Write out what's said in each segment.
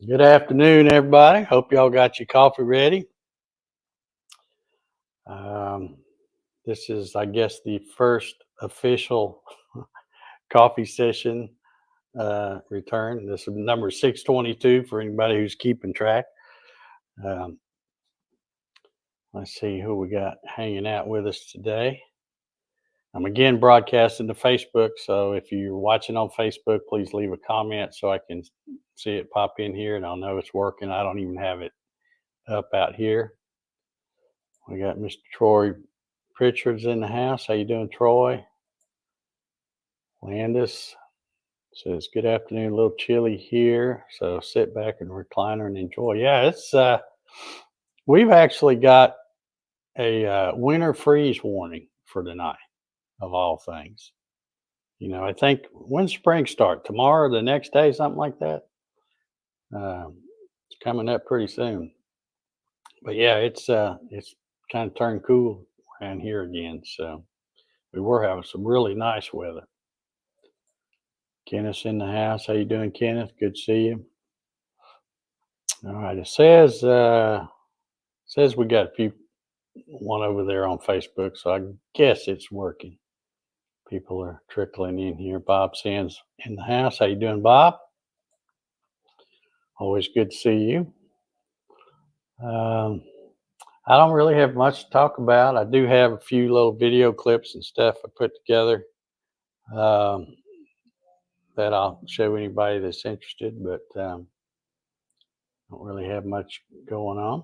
Good afternoon, everybody. Hope y'all got your coffee ready. Um, this is, I guess, the first official coffee session return. This is number 622 for anybody who's keeping track. Um, let's see who we got hanging out with us today. I'm again broadcasting to Facebook, so if you're watching on Facebook, please leave a comment so I can see it pop in here and I'll know it's working. I don't even have it up out here. We got Mr. Troy Pritchard's in the house. How you doing, Troy? Landis says, "Good afternoon. A little chilly here, so sit back and recliner and enjoy." Yeah, it's we've actually got a winter freeze warning for tonight, of all things. I think when spring start tomorrow, or the next day, something like that. It's coming up pretty soon. But yeah, it's kind of turned cool around here again. So we were having some really nice weather. Kenneth's in the house. How you doing, Kenneth? Good to see you. All right. It says we got one over there on Facebook, so I guess it's working. People are trickling in here. Bob Sands in the house. How you doing, Bob? Always good to see you. I don't really have much to talk about. I do have a few little video clips and stuff I put together um, that I'll show anybody that's interested, but don't really have much going on.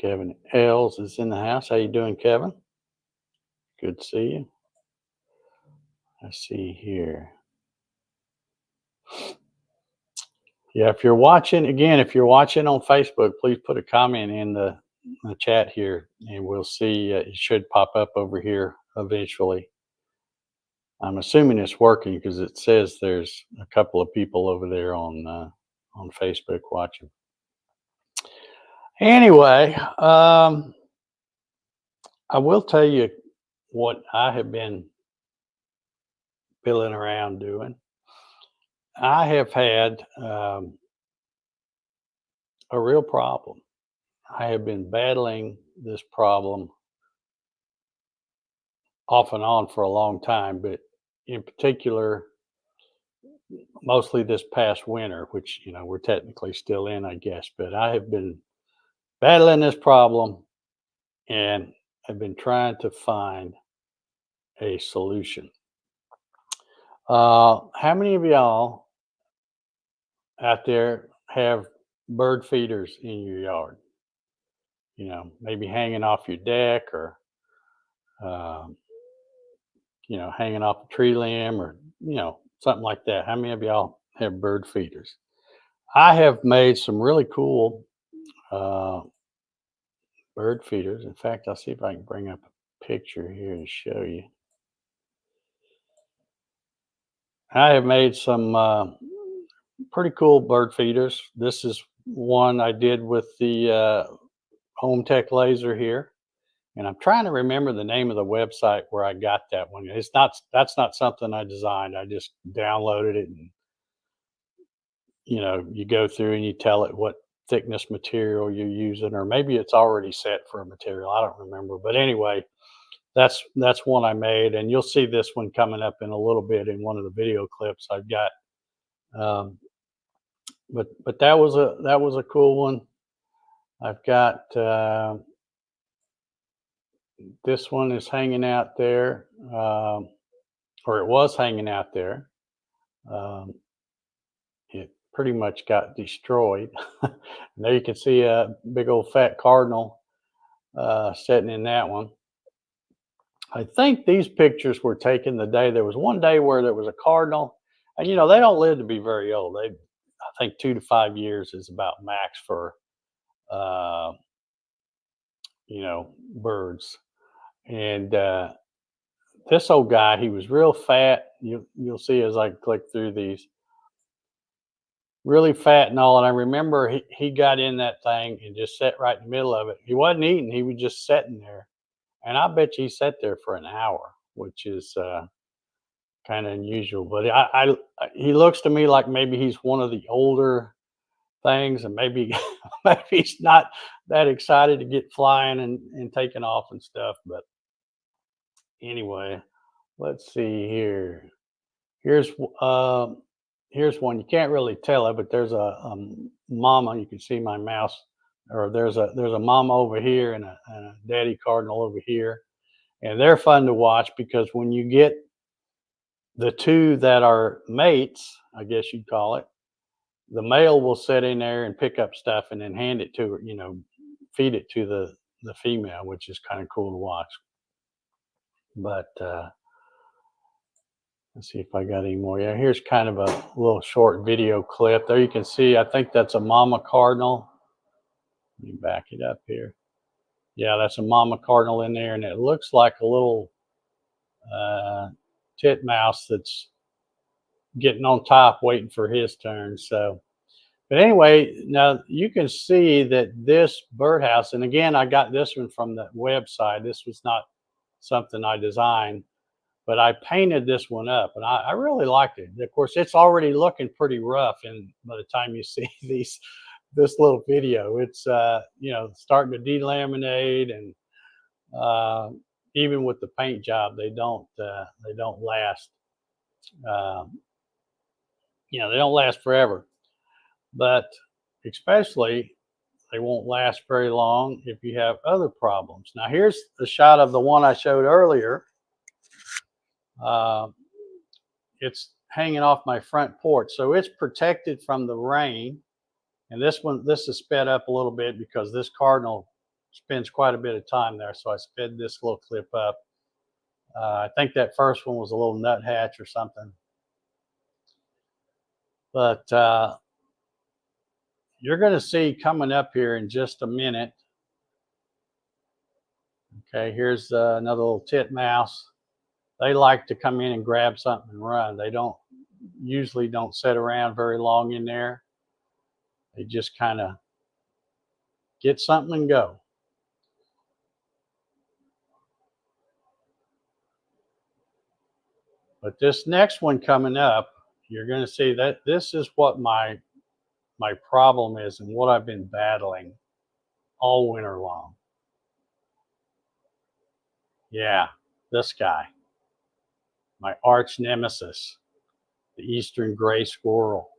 Kevin Els is in the house. How you doing, Kevin? Good to see you. Let's see here. Yeah, if you're watching on Facebook, please put a comment in the chat here, and we'll see. It should pop up over here eventually. I'm assuming it's working because it says there's a couple of people over there on Facebook watching. Anyway, I will tell you what I have been fiddling around doing. I have had a real problem. I have been battling this problem off and on for a long time, but in particular, mostly this past winter, which we're technically still in, I guess. But I have been battling this problem, and I've been trying to find a solution. How many of y'all out there have bird feeders in your yard? Maybe hanging off your deck or, um, hanging off a tree limb or, something like that. How many of y'all have bird feeders? I have made some really cool uh, bird feeders. In fact, I'll see if I can bring up a picture here to show you. I have made some pretty cool bird feeders. This is one I did with the Home Tech Laser here, and I'm trying to remember the name of the website where I got that one. That's not something I designed. I just downloaded it, and you go through and you tell it what thickness material you're using, or maybe it's already set for a material. I don't remember, but anyway, that's one I made, and you'll see this one coming up in a little bit in one of the video clips I've got. But that was a cool one. I've got this one is hanging out there, or it was hanging out there. It pretty much got destroyed. There you can see a big old fat cardinal sitting in that one. I think these pictures were taken the day. There was one day where there was a cardinal, and they don't live to be very old. I think 2 to 5 years is about max for uh, birds. And this old guy, he was real fat. You'll see as I click through these, really fat and all. And I remember he got in that thing and just sat right in the middle of it. He wasn't eating; he was just sitting there. And I bet you he sat there for an hour, which is kind of unusual. But he looks to me like maybe he's one of the older things, and maybe maybe he's not that excited to get flying and taking off and stuff. But anyway, let's see here. Here's here's one. You can't really tell it, but there's a mama. You can see my mouse, or there's a mama over here and a daddy cardinal over here, and they're fun to watch because when you get the two that are mates, I guess you'd call it, the male will sit in there and pick up stuff and then hand it to her, feed it to the female, which is kind of cool to watch. But let's see if I got any more. Yeah, here's kind of a little short video clip. There you can see, I think that's a mama cardinal. Let me back it up here. Yeah, that's a mama cardinal in there, and it looks like a little titmouse that's getting on top waiting for his turn. So, but anyway, now you can see that this birdhouse, and again, I got this one from the website. This was not something I designed, but I painted this one up, and I really liked it. Of course, it's already looking pretty rough, and by the time you see this little video, it's starting to delaminate, and even with the paint job, they don't last. They don't last forever, but especially they won't last very long if you have other problems. Now, here's the shot of the one I showed earlier. It's hanging off my front porch, so it's protected from the rain. And this is sped up a little bit because this cardinal spends quite a bit of time there, so I sped this little clip up. I think that first one was a little nuthatch or something. But you're going to see coming up here in just a minute. Okay, here's another little titmouse. They like to come in and grab something and run. They usually don't sit around very long in there. They just kind of get something and go. But this next one coming up, you're going to see that this is what my problem is and what I've been battling all winter long. Yeah, this guy, my arch nemesis, the eastern gray squirrel.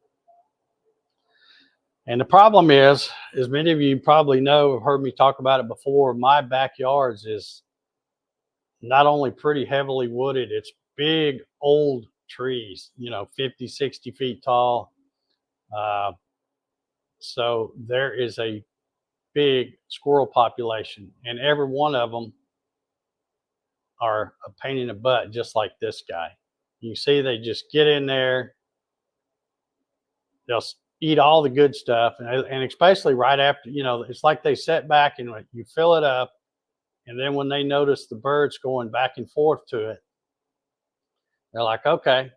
And the problem is, as many of you probably know, have heard me talk about it before, my backyards is not only pretty heavily wooded, it's big old trees, 50, 60 feet tall. So there is a big squirrel population, and every one of them are a pain in the butt, just like this guy. You see, they just get in there, they'll eat all the good stuff, and especially right after, it's like they sit back and you fill it up, and then when they notice the birds going back and forth to it, they're like, okay.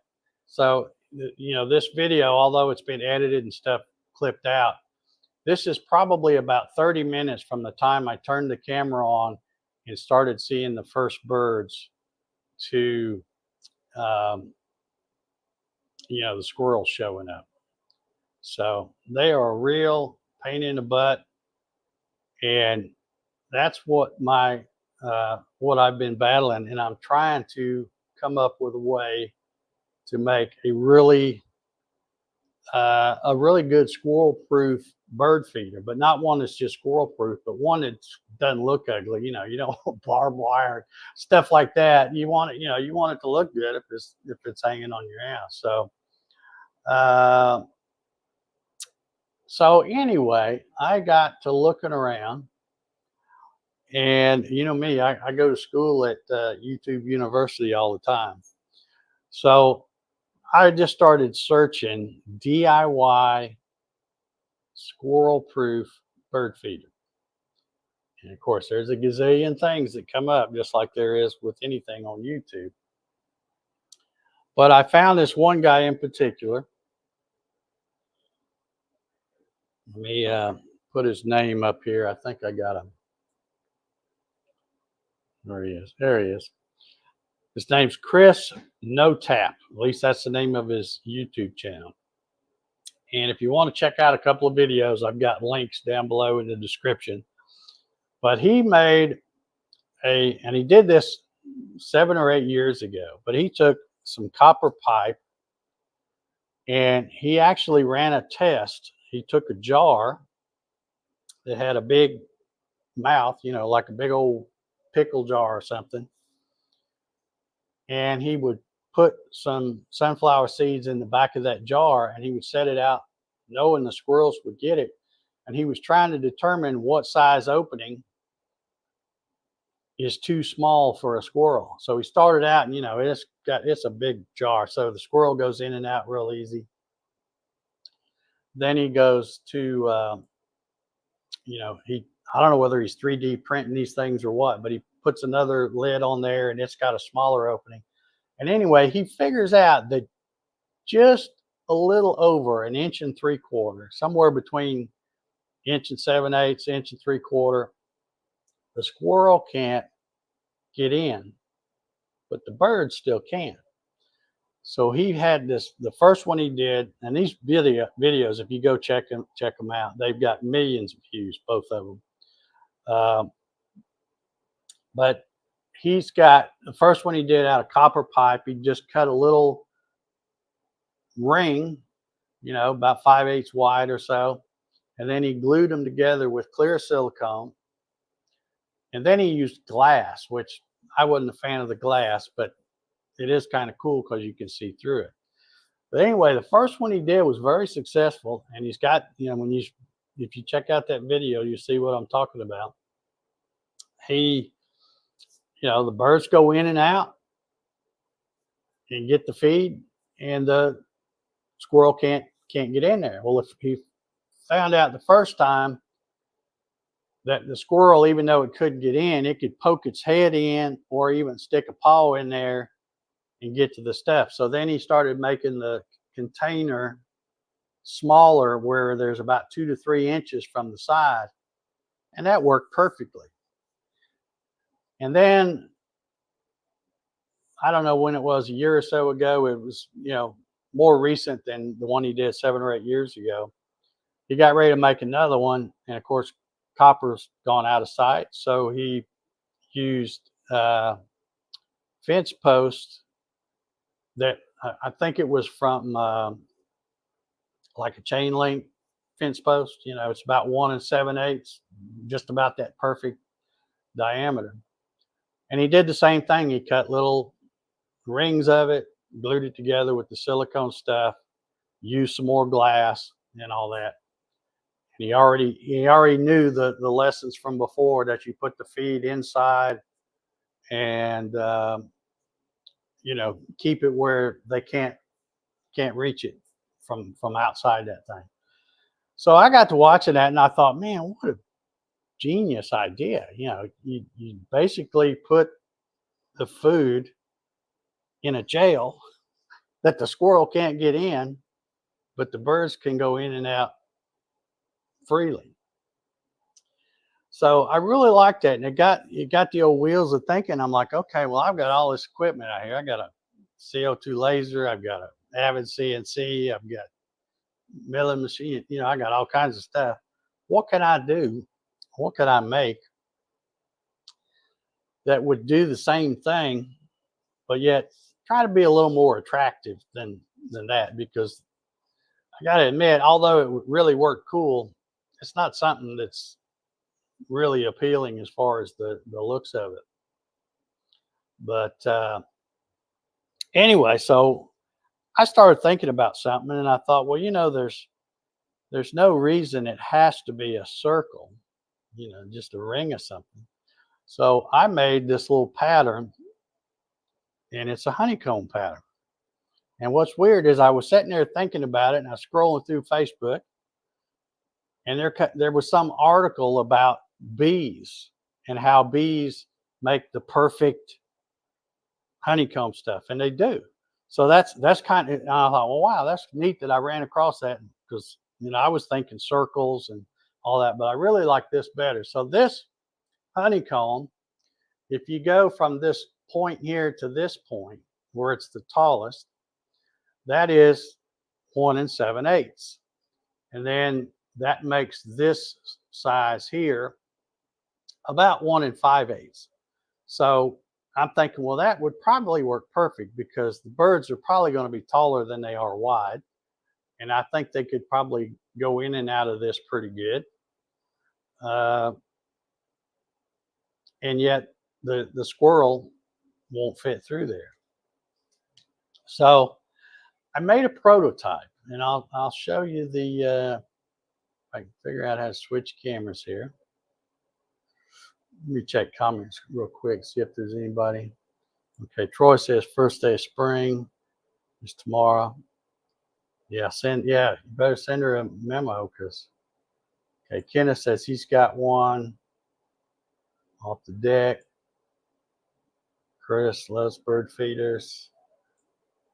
So, this video, although it's been edited and stuff clipped out, this is probably about 30 minutes from the time I turned the camera on and started seeing the first birds to, the squirrels showing up. So they are a real pain in the butt, and that's what what I've been battling, and I'm trying to come up with a way to make a really good squirrel-proof bird feeder, but not one that's just squirrel-proof, but one that doesn't look ugly. You don't want barbed wire, stuff like that. You want it, you want it to look good if it's hanging on your house. So anyway, I got to looking around, and me, I go to school at YouTube University all the time. So I just started searching DIY squirrel-proof bird feeder. And of course, there's a gazillion things that come up, just like there is with anything on YouTube. But I found this one guy in particular. Let me put his name up here. I think I got him. There he is. There he is. His name's Chris No Tap. At least that's the name of his YouTube channel. And if you want to check out a couple of videos, I've got links down below in the description. But he made and he did this 7 or 8 years ago, but he took some copper pipe and he actually ran a test. He took a jar that had a big mouth, like a big old pickle jar or something. And he would put some sunflower seeds in the back of that jar and he would set it out knowing the squirrels would get it. And he was trying to determine what size opening is too small for a squirrel. So he started out and it's a big jar. So the squirrel goes in and out real easy. Then he goes to, I don't know whether he's 3D printing these things or what, but he puts another lid on there and it's got a smaller opening. And anyway, he figures out that just a little over 1.75 inches, somewhere between 1 7/8 inches, 1 3/4, the squirrel can't get in, but the bird still can. So he had the first one he did, and these videos, if you go check them out, they've got millions of views, both of them. But he's got the first one he did out of copper pipe. He just cut a little ring, about 5/8 wide or so, and then he glued them together with clear silicone. And then he used glass, which I wasn't a fan of the glass, but it is kind of cool because you can see through it. But anyway, the first one he did was very successful, and he's got, if you check out that video, you see what I'm talking about. The birds go in and out and get the feed, and the squirrel can't get in there. Well, if he found out the first time that the squirrel, even though it couldn't get in, it could poke its head in or even stick a paw in there and get to the stuff. So then he started making the container smaller, where there's about 2 to 3 inches from the side, and that worked perfectly. And then I don't know when it was, a year or so ago, it was more recent than the one he did 7 or 8 years ago. He got ready to make another one, and of course copper's gone out of sight, so he used fence posts that I think it was from like a chain link fence post. It's about 1 7/8, just about that perfect diameter. And he did the same thing. He cut little rings of it, glued it together with the silicone stuff, used some more glass and all that. And he already knew the lessons from before, that you put the feed inside and keep it where they can't reach it from outside that thing. So I got to watching that and I thought, man, what a genius idea. You basically put the food in a jail that the squirrel can't get in, but the birds can go in and out freely. So I really liked that, and it got the old wheels of thinking. I'm like, okay, well, I've got all this equipment out here. I got a CO2 laser, I've got an Avid CNC, I've got milling machine. I got all kinds of stuff. What can I do? What could I make that would do the same thing, but yet try to be a little more attractive than that? Because I got to admit, although it really worked cool, it's not something that's really appealing as far as the looks of it. But anyway, so I started thinking about something, and I thought, well, there's no reason it has to be a circle, just a ring of something. So I made this little pattern, and it's a honeycomb pattern. And what's weird is I was sitting there thinking about it, and I was scrolling through Facebook, and there was some article about bees and how bees make the perfect honeycomb stuff, and they do. So that's kind of, I thought, well, wow, that's neat that I ran across that, because I was thinking circles and all that, but I really like this better. So this honeycomb, if you go from this point here to this point where it's the tallest, that is 1 7/8. And then that makes this size here about 1 5/8. So I'm thinking, well, that would probably work perfect because the birds are probably going to be taller than they are wide. And I think they could probably go in and out of this pretty good. Uh, and yet the squirrel won't fit through there. So I made a prototype, and I'll show you the. If I can figure out how to switch cameras here. Let me check comments real quick, see if there's anybody. Okay, Troy says first day of spring is tomorrow. Yeah, you better send her a memo because okay, Kenneth says he's got one off the deck. Chris loves bird feeders.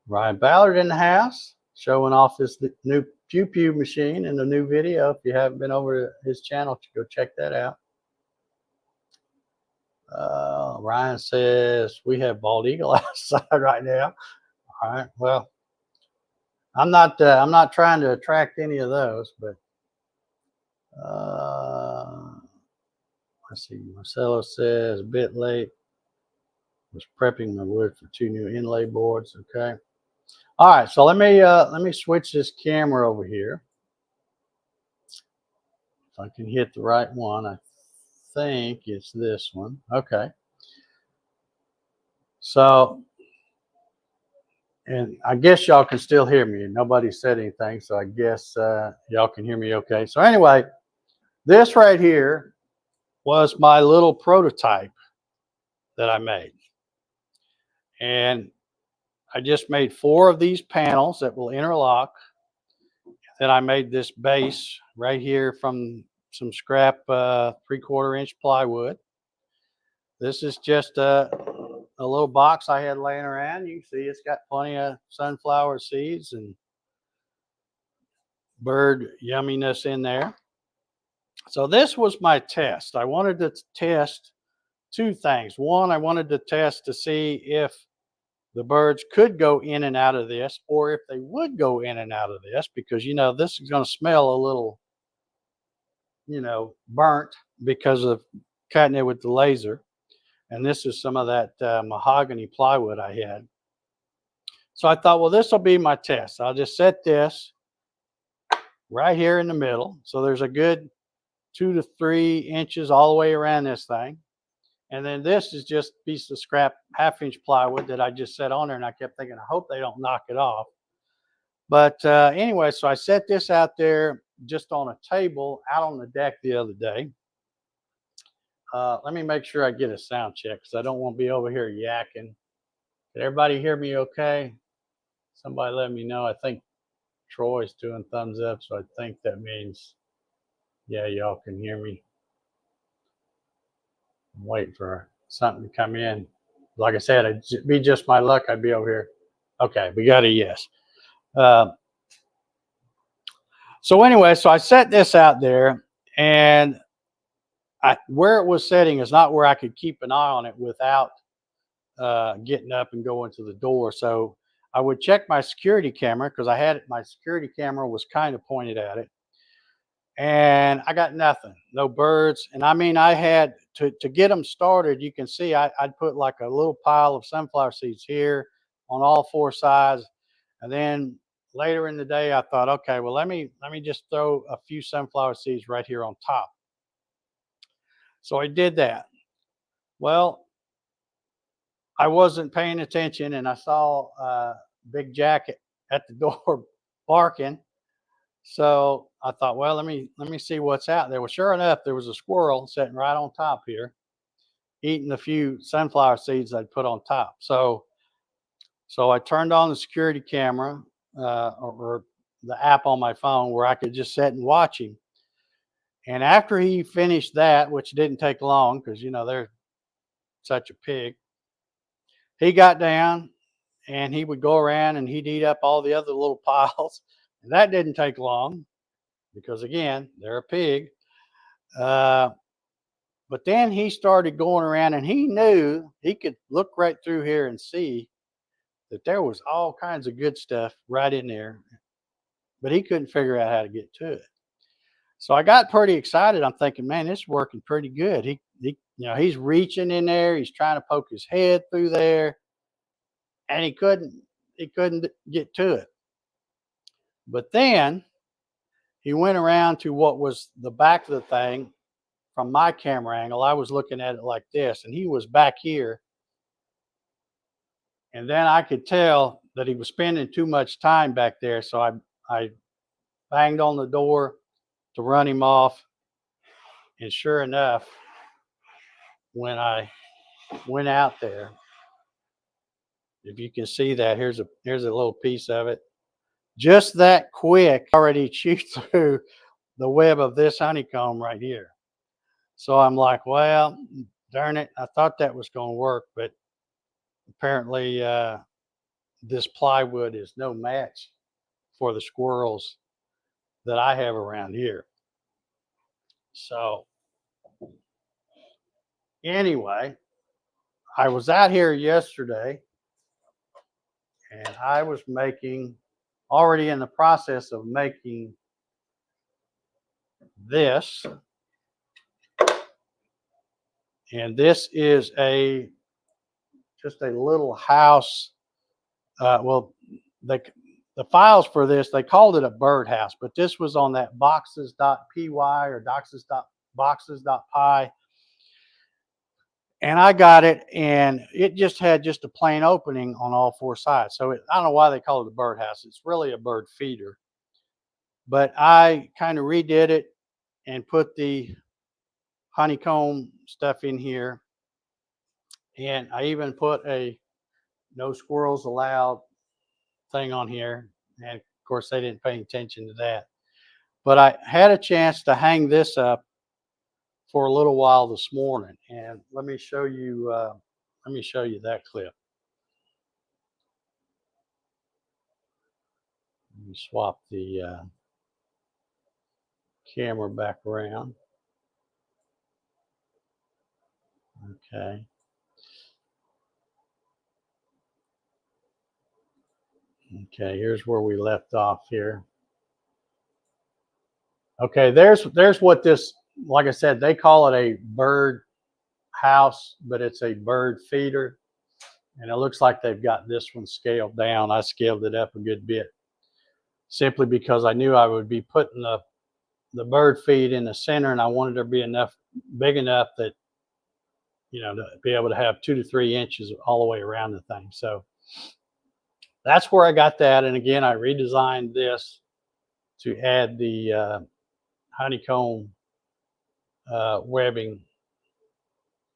Ryan Ballard in the house, showing off his new Pew Pew machine in the new video. If you haven't been over to his channel, go check that out. Ryan says we have bald eagle outside right now. All right, well, I'm not trying to attract any of those, but let's see. Marcelo says a bit late. Was prepping my wood for 2 new inlay boards. Okay. All right, so let me switch this camera over here. If I can hit the right one, I think it's this one. Okay. So, and I guess y'all can still hear me. Nobody said anything, so I guess y'all can hear me okay. So anyway, this right here was my little prototype that I made. And I just made 4 of these panels that will interlock. Then I made this base right here from some scrap 3/4 inch plywood. This is just a little box I had laying around. You can see it's got plenty of sunflower seeds and bird yumminess in there. So this was my test. I wanted to test 2 things. One, I wanted to test to see if the birds could go in and out of this, or if they would go in and out of this, because this is going to smell a little burnt because of cutting it with the laser. And this is some of that mahogany plywood I had. So I thought, well, this will be my test. I'll just set this right here in the middle. So there's a good 2 to 3 inches all the way around this thing. And then this is just a piece of scrap 1/2 inch plywood that I just set on there. And I kept thinking, I hope they don't knock it off. But anyway, so I set this out there just on a table out on the deck the other day. Let me make sure I get a sound check because I don't want to be over here yakking. Can everybody hear me okay? Somebody let me know. I think Troy's doing thumbs up, so I think that means, yeah, y'all can hear me. I'm waiting for something to come in. Like I said, it'd be just my luck I'd be over here. Okay, we got a yes. So anyway, so I set this out there, and where it was setting is not where I could keep an eye on it without getting up and going to the door. So I would check my security camera because my security camera was kind of pointed at it, and I got nothing, no birds. And I mean, I had to get them started. You can see I'd put like a little pile of sunflower seeds here on all 4 sides, and then later in the day I thought, okay, well let me just throw a few sunflower seeds right here on top. So I did that. Well, I wasn't paying attention, and I saw Big Jack at the door barking. So I thought, well, let me see what's out there. Well, sure enough, there was a squirrel sitting right on top here, eating a few sunflower seeds I'd put on top. So I turned on the security camera or the app on my phone where I could just sit and watch him. And after he finished that, which didn't take long because they're such a pig, he got down and he would go around and he'd eat up all the other little piles. And that didn't take long because, again, they're a pig. But then he started going around and he knew he could look right through here and see that there was all kinds of good stuff right in there, but he couldn't figure out how to get to it. So I got pretty excited. I'm thinking, man, this is working pretty good. He's reaching in there. He's trying to poke his head through there, and he couldn't get to it. But then he went around to what was the back of the thing from my camera angle. I was looking at it like this, and he was back here. And then I could tell that he was spending too much time back there. So I banged on the door to run him off. And sure enough, when I went out there, if you can see that, here's a little piece of it. Just that quick, already chewed through the web of this honeycomb right here. So I'm like, well, darn it, I thought that was going to work, but apparently this plywood is no match for the squirrels that I have around here. So anyway, I was out here yesterday and I was already in the process of making this. And this is just a little house. The files for this, they called it a birdhouse, but this was on that boxes.py or boxes.py. And I got it, and it just had just a plain opening on all four sides. So I don't know why they call it a birdhouse. It's really a bird feeder. But I kind of redid it and put the honeycomb stuff in here. And I even put a no squirrels allowed thing on here. And of course, they didn't pay attention to that. But I had a chance to hang this up for a little while this morning, and let me show you that clip. Let me swap the camera back around. Okay. Okay, here's where we left off here. Okay, there's what this, like I said, they call it a bird house, but it's a bird feeder. And it looks like they've got this one scaled down. I scaled it up a good bit simply because I knew I would be putting the bird feed in the center, and I wanted there to be big enough that, to be able to have 2 to 3 inches all the way around the thing. So that's where I got that. And again, I redesigned this to add the honeycomb webbing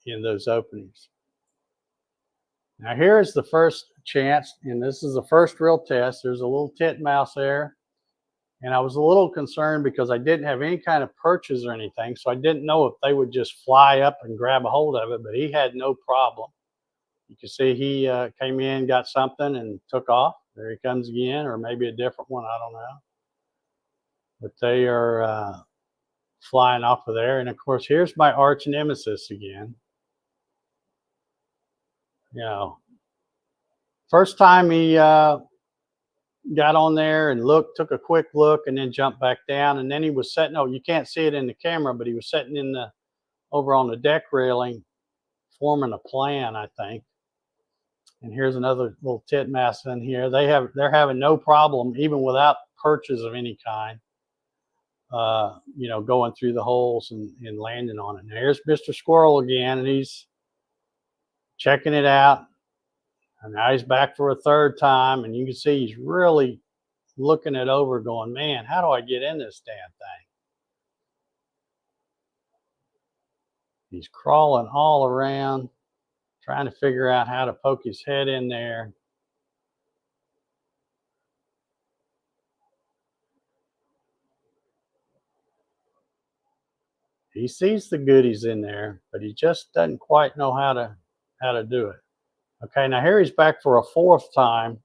in those openings. Now here is the first chance, and this is the first real test. There's a little titmouse there, and I was a little concerned because I didn't have any kind of perches or anything, so I didn't know if they would just fly up and grab a hold of it, but he had no problem. You can see he came in, got something, and took off. There he comes again, or maybe a different one, I don't know. But they are flying off of there. And of course, here's my arch nemesis again. First time he got on there and took a quick look, and then jumped back down. And then he was sitting, you can't see it in the camera, but he was sitting over on the deck railing, forming a plan, I think. And here's another little titmouse in here. They're having no problem, even without perches of any kind, going through the holes and landing on it. Now here's Mr. Squirrel again, and he's checking it out. And now he's back for a third time, and you can see he's really looking it over, going, man, how do I get in this damn thing? He's crawling all around, trying to figure out how to poke his head in there. He sees the goodies in there, but he just doesn't quite know how to do it. Okay, now here he's back for a fourth time,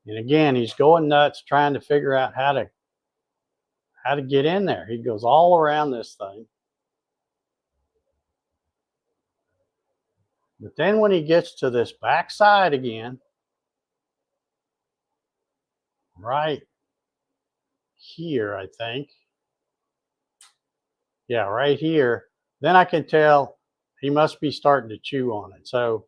and again he's going nuts trying to figure out how to get in there. He goes all around this thing. But then when he gets to this backside again, right here, I think. Yeah, right here. Then I can tell he must be starting to chew on it. So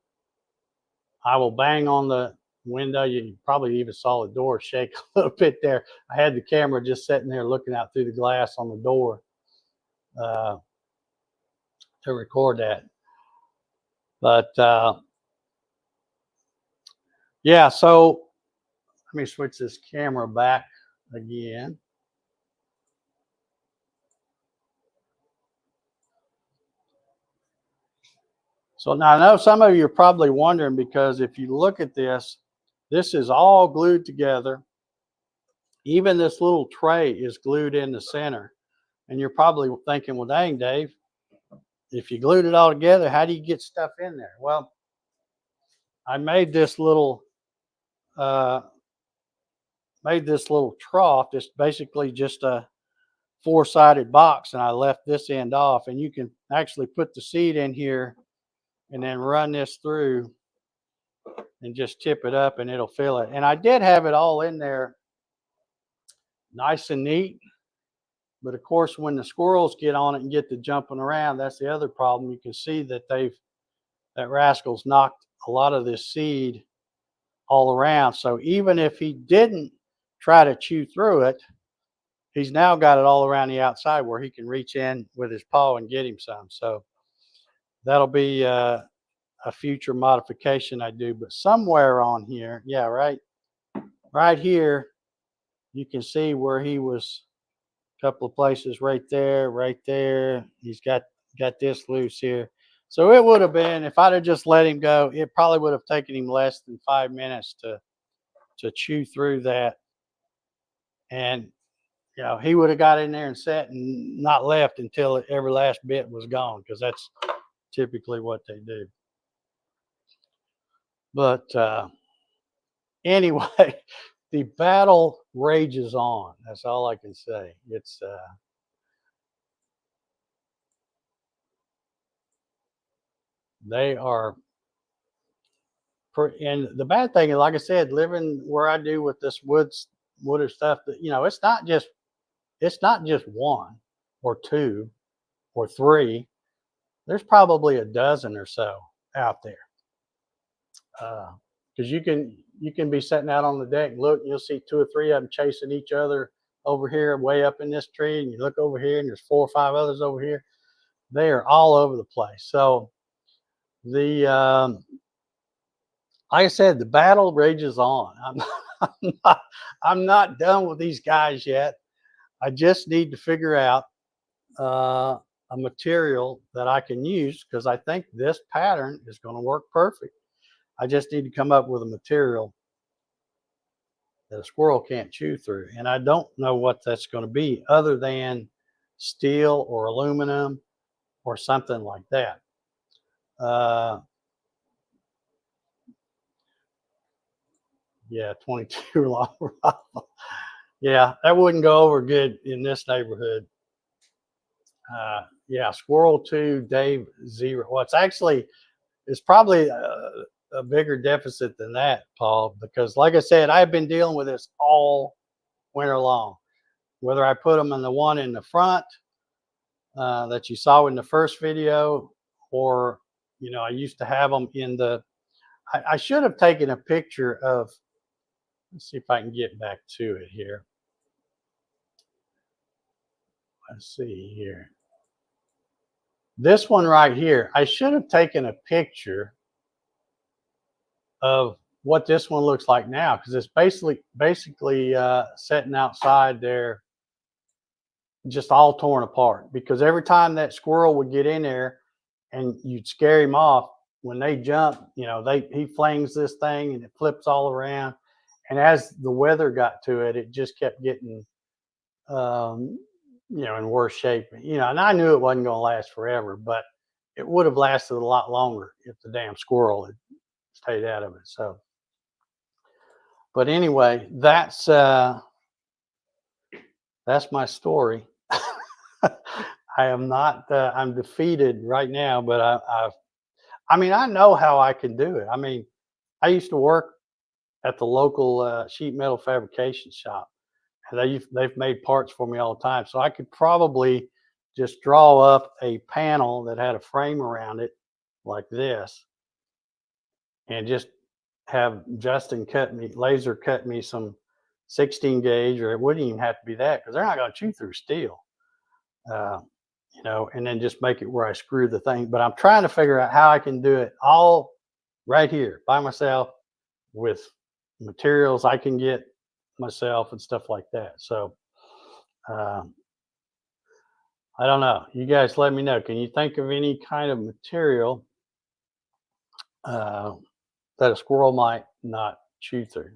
I will bang on the window. You probably even saw the door shake a little bit there. I had the camera just sitting there looking out through the glass on the door uh, to record that. But yeah, so let me switch this camera back again. So now I know some of you are probably wondering, because if you look at this, this is all glued together. Even this little tray is glued in the center. And you're probably thinking, well, dang, Dave, if you glued it all together, how do you get stuff in there? Well, I made this little uh, trough. It's basically just a four-sided box, and I left this end off. And you can actually put the seed in here and then run this through and just tip it up and it'll fill it. And I did have it all in there nice and neat. But of course, when the squirrels get on it and get to jumping around, that's the other problem. You can see that that rascal's knocked a lot of this seed all around. So even if he didn't try to chew through it, he's now got it all around the outside where he can reach in with his paw and get him some. So that'll be a future modification I do. But somewhere on here, yeah, right here, you can see where he was. A couple of places right there. He's got this loose here. So it would have been, if I'd have just let him go, it probably would have taken him less than 5 minutes to chew through that. And he would have got in there and sat and not left until every last bit was gone, because that's typically what they do. But anyway, the battle rages on. That's all I can say. It's they are. And the bad thing is, like I said, living where I do with this wood stuff, that it's not just one or two or three. There's probably a dozen or so out there. Because you can be sitting out on the deck, look, and you'll see two or three of them chasing each other over here, way up in this tree, and you look over here, and there's 4 or 5 others over here. They are all over the place. So the like I said, the battle rages on. I'm not done with these guys yet. I just need to figure out a material that I can use, because I think this pattern is going to work perfect. I just need to come up with a material that a squirrel can't chew through. And I don't know what that's going to be, other than steel or aluminum or something like that. Yeah, 22 long rifle. Yeah, that wouldn't go over good in this neighborhood. Yeah, Squirrel 2, Dave 0. Well, it's probably a bigger deficit than that, Paul, because like I said, I've been dealing with this all winter long. Whether I put them in the one in the front that you saw in the first video, or, I used to have them in I should have taken a picture of, let's see if I can get back to it here. Let's see here. This one right here, I should have taken a picture of what this one looks like now, because it's basically sitting outside there, just all torn apart. Because every time that squirrel would get in there and you'd scare him off, when they jump, he flings this thing and it flips all around. And as the weather got to it, it just kept getting in worse shape. And I knew it wasn't going to last forever, but it would have lasted a lot longer if the damn squirrel had stayed out of it. So, but anyway, that's my story. I am not. I'm defeated right now, but I mean, I know how I can do it. I mean, I used to work at the local sheet metal fabrication shop, and they've made parts for me all the time. So I could probably just draw up a panel that had a frame around it like this, and just have Justin laser cut me some 16 gauge, or it wouldn't even have to be that because they're not going to chew through steel. Uh, and then just make it where I screw the thing. But I'm trying to figure out how I can do it all right here by myself with materials I can get myself and stuff like that. So uh, I don't know. You guys let me know. Can you think of any kind of material uh, that a squirrel might not chew through?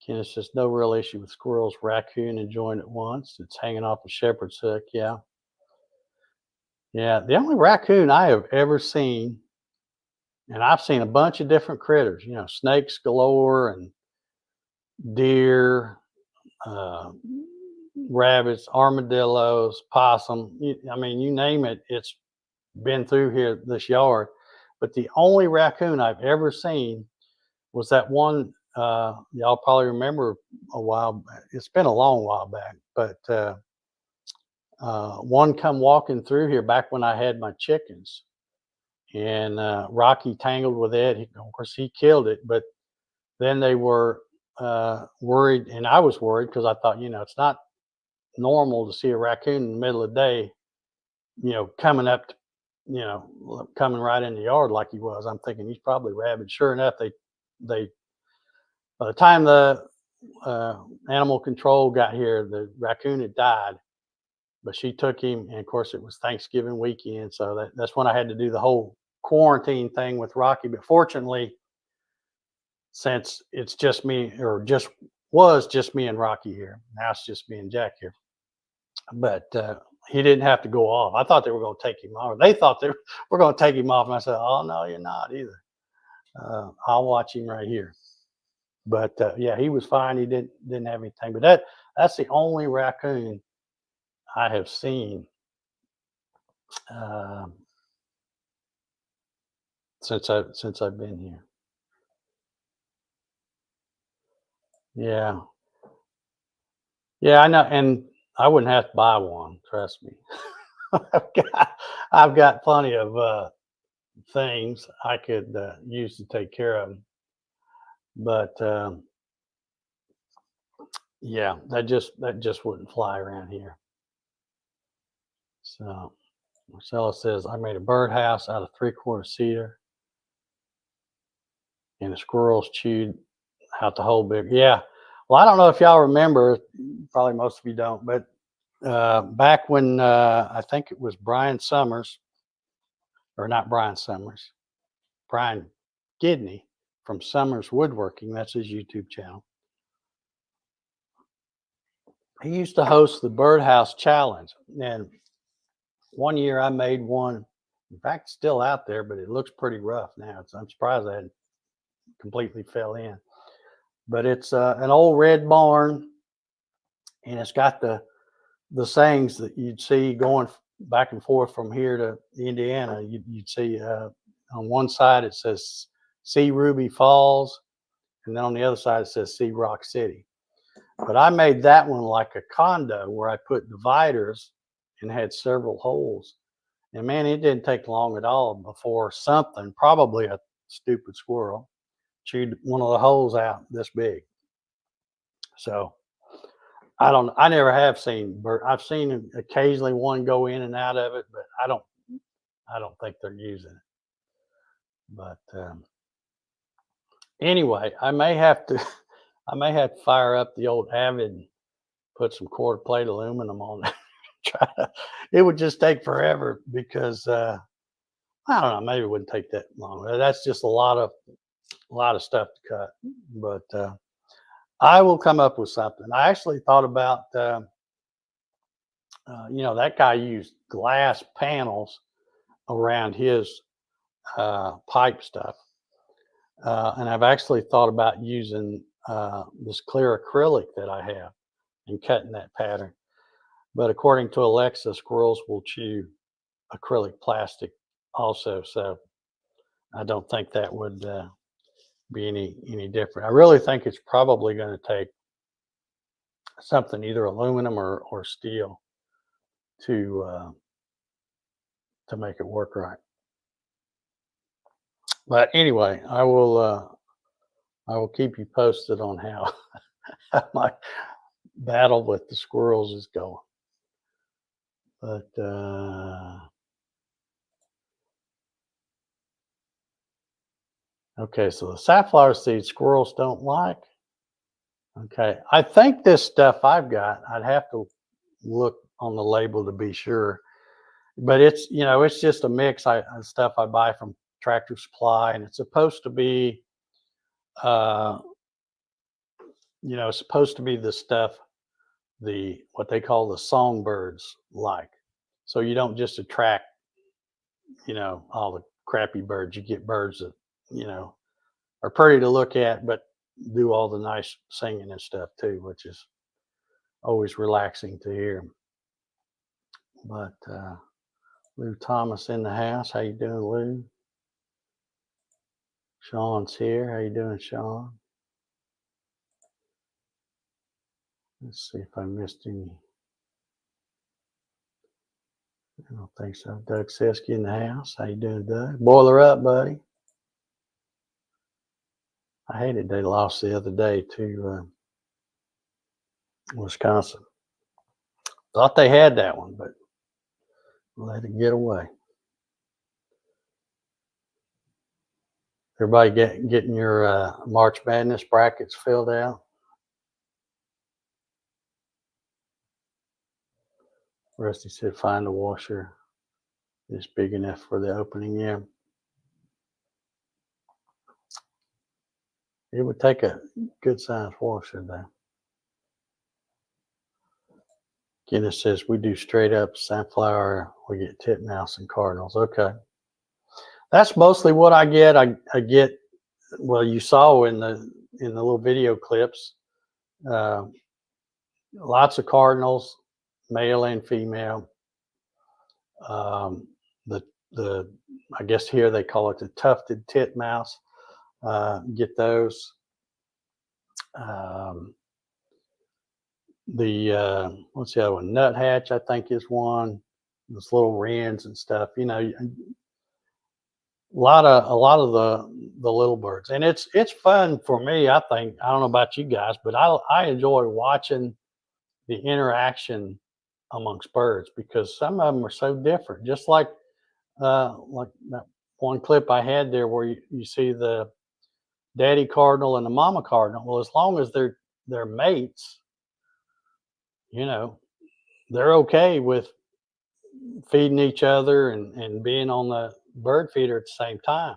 Kenneth says, no real issue with squirrels, raccoon enjoying it once. It's hanging off a shepherd's hook. Yeah. Yeah. The only raccoon I have ever seen, and I've seen a bunch of different critters, snakes galore and deer, uh, rabbits, armadillos, possum. I mean, you name it, it's been through here, this yard. But the only raccoon I've ever seen was that one. Y'all probably remember a while back. It's been a long while back, but one come walking through here back when I had my chickens, and Rocky tangled with it. Of course, he killed it, but then they were worried, and I was worried because I thought, it's not normal to see a raccoon in the middle of the day, coming up, coming right in the yard like he was. I'm thinking he's probably rabid. Sure enough, they by the time the animal control got here, the raccoon had died. But she took him, and of course, it was Thanksgiving weekend, so that's when I had to do the whole quarantine thing with Rocky. But fortunately, since it's just me, or just was just me and Rocky here, now it's just me and Jack here. But he didn't have to go off. I thought they were going to take him off. They thought they were going to take him off, and I said, "Oh no, you're not either. I'll watch him right here." But yeah, he was fine. He didn't have anything. But that's the only raccoon I have seen um, since I've been here. Yeah, yeah, I know, and I wouldn't have to buy one. Trust me. I've got I've got plenty of things I could use to take care of 'em. But yeah, that just wouldn't fly around here. So Marcella says I made a birdhouse out of 3/4 cedar, and the squirrels chewed out the whole big. Yeah. Well, I don't know if y'all remember. Probably most of you don't, but back when I think it was Brian Summers, or not Brian Summers, Brian Gidney from Summers Woodworking. That's his YouTube channel. He used to host the Birdhouse Challenge, and one year I made one. In fact, it's still out there, but it looks pretty rough now. I'm surprised I hadn't completely fell in. But it's an old red barn, and it's got the sayings that you'd see going back and forth from here to Indiana. You'd see on one side it says "See Ruby Falls," and then on the other side it says "See Rock City." But I made that one like a condo where I put dividers and had several holes. And man, it didn't take long at all before something, probably a stupid squirrel, chewed one of the holes out this big. So I never have seen bird. I've seen occasionally one go in and out of it, but I don't think they're using it. But anyway, I may have to I may have to fire up the old Avid and put some quarter plate aluminum on it. Try to, it would just take forever because I don't know, maybe it wouldn't take that long. That's just a lot of stuff to cut. But I will come up with something. I actually thought about that guy used glass panels around his pipe stuff. And I've actually thought about using this clear acrylic that I have and cutting that pattern. But according to Alexa, squirrels will chew acrylic plastic also. So I don't think that would be any different. I really think it's probably going to take something either aluminum or steel to uh, to make it work right. But anyway, I will keep you posted on how, how my battle with the squirrels is going. But okay, so the safflower seed squirrels don't like. Okay, I think this stuff I've got, I'd have to look on the label to be sure, but it's it's just a mix stuff I buy from Tractor Supply, and it's supposed to be uh, it's supposed to be the stuff the what they call the songbirds like. So you don't just attract all the crappy birds. You get birds that you know are pretty to look at, but do all the nice singing and stuff too, which is always relaxing to hear. But Lou Thomas in the house. How you doing, Lou? Sean's here. How you doing, Sean? Let's see if I missed any. I don't think so. Doug Seski in the house. How you doing, Doug? Boiler up, buddy. I hated they lost the other day to Wisconsin. Thought they had that one, but let it get away. Everybody getting your March Madness brackets filled out. Rusty said, find a washer that's big enough for the opening. Yeah. It would take a good sized washer, though. Guinness says, we do straight up safflower. We get titmouse and cardinals. Okay. That's mostly what I get. I get, well, you saw in the little video clips, uh, lots of cardinals, male and female. The I guess here they call it the tufted titmouse. Get those. What's the other one? Nuthatch, I think, is one. Those little wrens and stuff. A lot of the little birds, and it's fun for me. I think I don't know about you guys, but I enjoy watching the interaction amongst birds because some of them are so different. Just like that one clip I had there where you see the daddy cardinal and the mama cardinal. Well, as long as they're mates, you know, they're okay with feeding each other and being on the bird feeder at the same time.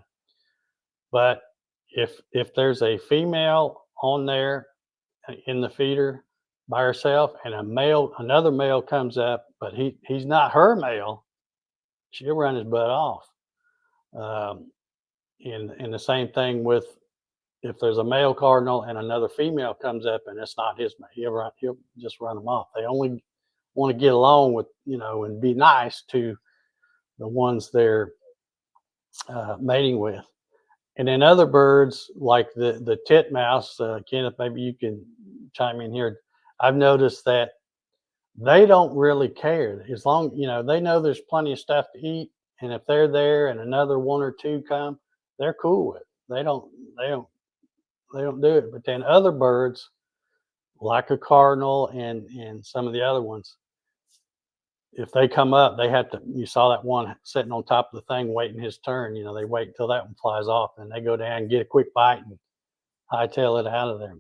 But if there's a female on there in the feeder by herself and another male comes up, but he's not her male, she'll run his butt off. Um, and the same thing with if there's a male cardinal and another female comes up and it's not his mate, he'll just run them off. They only want to get along with and be nice to the ones they're mating with. And then other birds like the titmouse, Kenneth, maybe you can chime in here. I've noticed that they don't really care as long they know there's plenty of stuff to eat, and if they're there and another one or two come, they're cool with it. They don't do it. But then other birds like a cardinal and some of the other ones, if they come up, they have to. You saw that one sitting on top of the thing waiting his turn. They wait until that one flies off, and they go down and get a quick bite and hightail it out of there.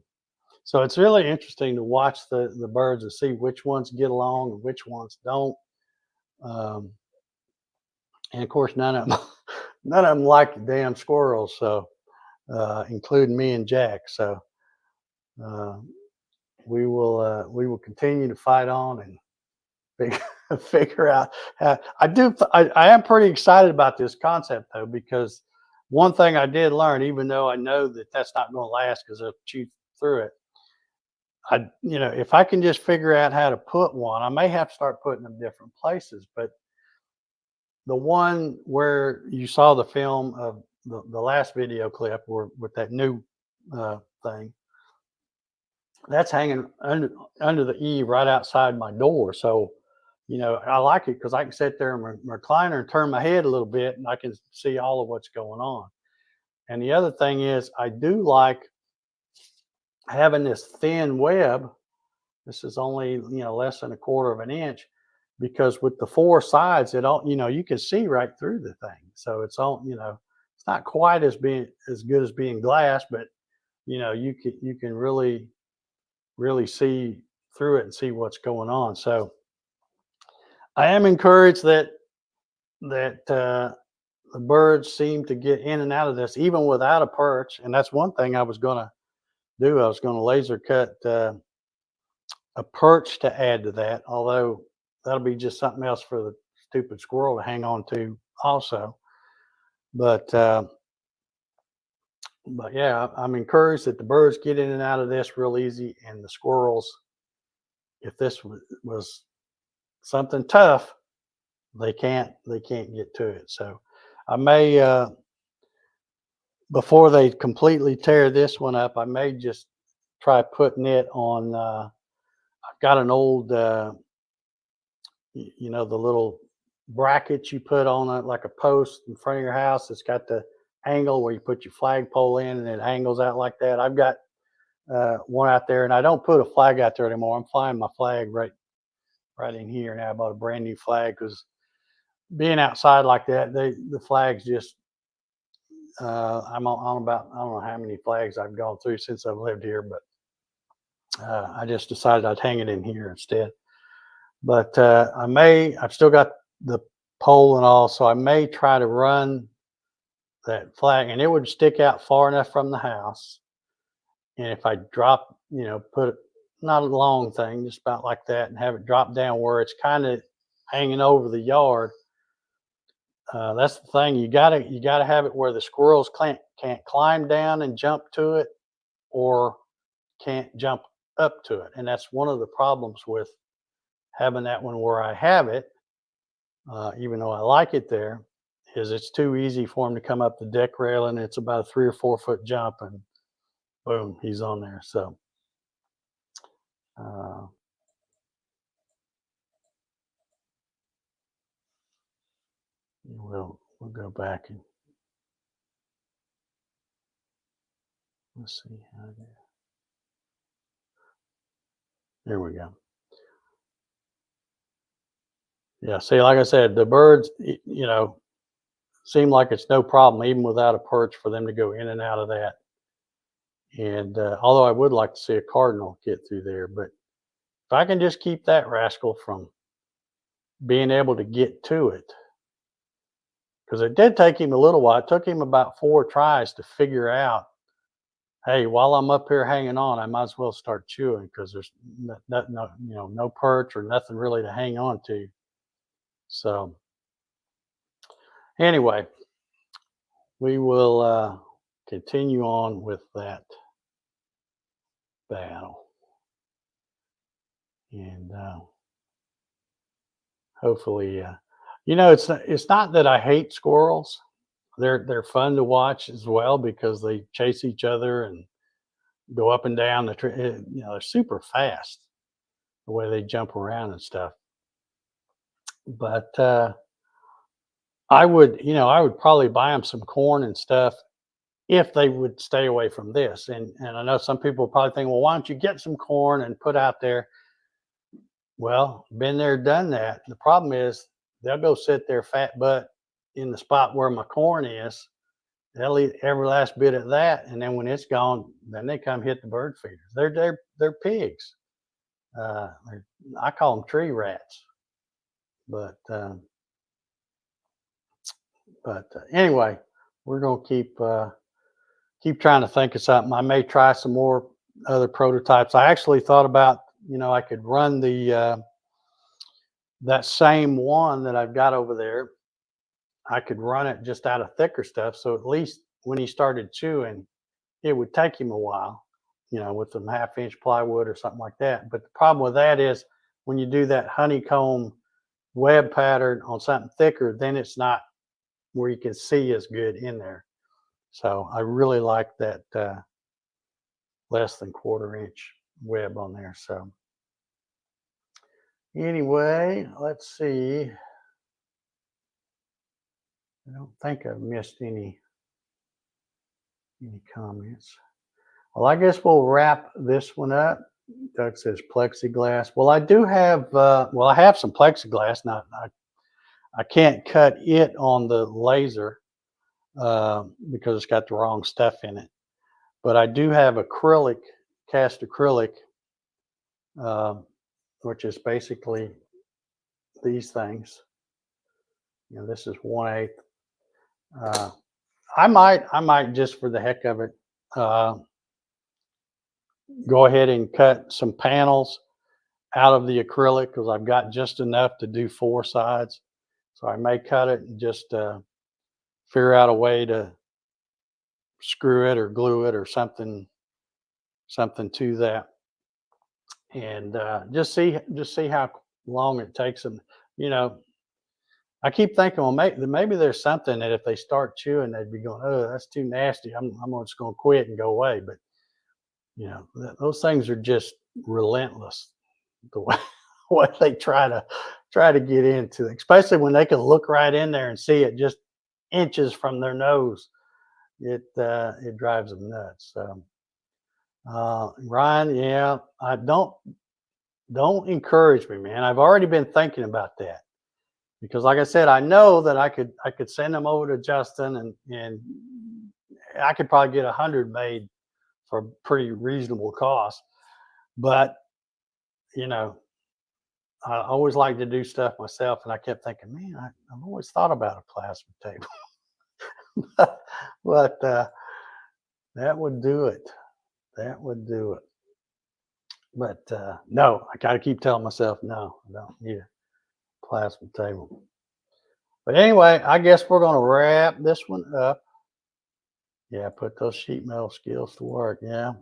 So it's really interesting to watch the birds and see which ones get along and which ones don't. Um, and of course, none of them like the damn squirrels. So, including me and Jack. So, uh, we will continue to fight on and figure out how. I am pretty excited about this concept though, because one thing I did learn, even though I know that that's not going to last because they'll chew through it. If I can just figure out how to put one, I may have to start putting them different places. But the one where you saw the film of the last video clip where with that new thing, that's hanging under the eave right outside my door. So, I like it because I can sit there in my recliner and turn my head a little bit, and I can see all of what's going on. And the other thing is, I do like having this thin web. This is only less than a quarter of an inch, because with the four sides, it all you can see right through the thing. So it's all it's not quite as good as being glass, but you can really see through it and see what's going on. So I am encouraged that the birds seem to get in and out of this even without a perch, and that's one thing I was going to do. I was going to laser cut a perch to add to that, although that'll be just something else for the stupid squirrel to hang on to also. But yeah, I'm encouraged that the birds get in and out of this real easy, and the squirrels, if this was something tough, they can't get to it. So I may before they completely tear this one up, I may just try putting it on. I've got an old the little brackets you put on it like a post in front of your house. It's got the angle where you put your flagpole in and it angles out like that. I've got one out there, and I don't put a flag out there anymore. I'm flying my flag right in here now. I bought a brand new flag because being outside like that, the flags just I'm on about, I don't know how many flags I've gone through since I've lived here, but I just decided I'd hang it in here instead. But I've still got the pole and all, so I may try to run that flag, and it would stick out far enough from the house. And if I drop, put it, not a long thing, just about like that, and have it drop down where it's kind of hanging over the yard. That's the thing. You gotta have it where the squirrels can't climb down and jump to it, or can't jump up to it. And that's one of the problems with having that one where I have it, even though I like it there, is it's too easy for him to come up the deck railing. It's about a 3 or 4 foot jump, and boom, he's on there. So uh, we'll go back and let's see how to, there we go. Yeah, see, like I said, the birds, seem like it's no problem even without a perch for them to go in and out of that. And although I would like to see a cardinal get through there, but if I can just keep that rascal from being able to get to it, because it did take him a little while. It took him about 4 tries to figure out, hey, while I'm up here hanging on, I might as well start chewing because there's no perch or nothing really to hang on to. So anyway, we will continue on with that battle, and hopefully, it's not that I hate squirrels. They're fun to watch as well because they chase each other and go up and down the tree. They're super fast the way they jump around and stuff. But I would probably buy them some corn and stuff if they would stay away from this. And I know some people probably think, well, why don't you get some corn and put out there? Well, been there, done that. The problem is they'll go sit their fat butt in the spot where my corn is. They'll eat every last bit of that, and then when it's gone, then they come hit the bird feeders. They're pigs. I call them tree rats. But anyway, we're gonna keep trying to think of something. I may try some more other prototypes. I actually thought about I could run the that same one that I've got over there. I could run it just out of thicker stuff, so at least when he started chewing, it would take him a while, with some 1/2 inch plywood or something like that. But the problem with that is when you do that honeycomb web pattern on something thicker, then it's not where you can see as good in there. So I really like that less than quarter-inch web on there. So anyway, let's see. I don't think I've missed any comments. Well, I guess we'll wrap this one up. Doug says plexiglass. Well, I do have, well, I have some plexiglass. Now, I can't cut it on the laser because it's got the wrong stuff in it. But I do have acrylic, cast acrylic, which is basically these things. You know, this is 1/8. I might just for the heck of it, go ahead and cut some panels out of the acrylic because I've got just enough to do 4 sides. So I may cut it and just figure out a way to screw it or glue it or something to that, and just see how long it takes them. You know, I keep thinking, well, maybe there's something that if they start chewing, they'd be going, oh, that's too nasty. I'm just going to quit and go away. But you know, those things are just relentless. The way what they try to get into, especially when they can look right in there and see it just inches from their nose. It drives them nuts. So, Ryan, yeah, I don't encourage me, man. I've already been thinking about that because, like I said, I know that I could send them over to Justin and I could probably get 100 made for a pretty reasonable cost. But you know, I always like to do stuff myself, and I kept thinking, man, I've always thought about a plasma table, but that would do it. That would do it. But no, I gotta keep telling myself, no, I don't need a plasma table. But anyway, I guess we're gonna wrap this one up. Yeah, put those sheet metal skills to work. Yeah.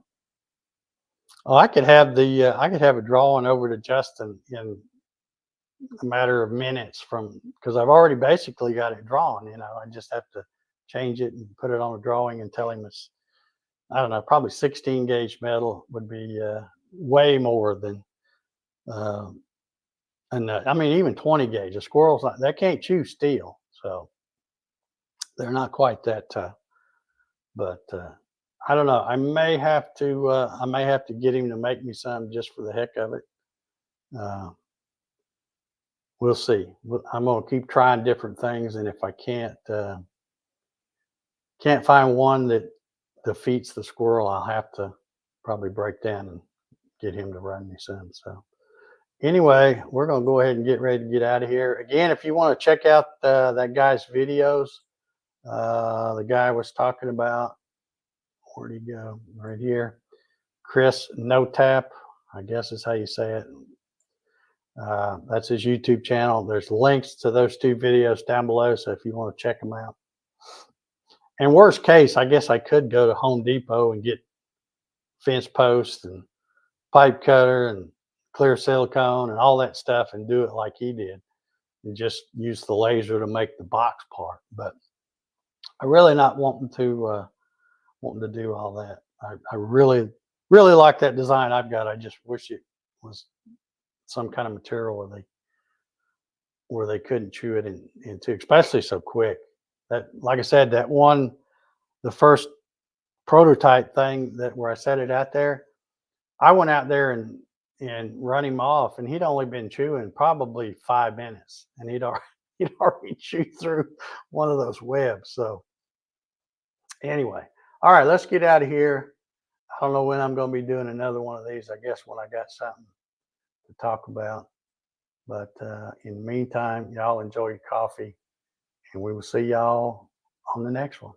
Oh, I could have a drawing over to Justin in a matter of minutes from because I've already basically got it drawn. You know, I just have to change it and put it on a drawing and tell him it's, I don't know, probably 16 gauge metal would be way more than, and I mean even 20 gauge. A squirrel's not, they can't chew steel, so they're not quite that tough. But I don't know. I may have to get him to make me some just for the heck of it. Uh, we'll see. I'm gonna keep trying different things, and if I can't find one that defeats the squirrel, I'll have to probably break down and get him to run me some. So anyway, we're gonna go ahead and get ready to get out of here. Again, if you want to check out that guy's videos, the guy was talking about, where'd he go? Right here, Chris No Tap, I guess is how you say it. That's his YouTube channel. There's links to those 2 videos down below, so if you want to check them out. And worst case, I guess I could go to Home Depot and get fence posts and pipe cutter and clear silicone and all that stuff and do it like he did and just use the laser to make the box part. But I really not wanting to do all that. I really like that design I've got. I just wish it was some kind of material where they couldn't chew it into, especially so quick. That, like I said, the first prototype thing that where I set it out there, I went out there and run him off, and he'd only been chewing probably 5 minutes, and he'd already chewed through one of those webs. So anyway, all right, let's get out of here. I don't know when I'm going to be doing another one of these. I guess when I got something to talk about. But in the meantime, y'all enjoy your coffee, and we will see y'all on the next one.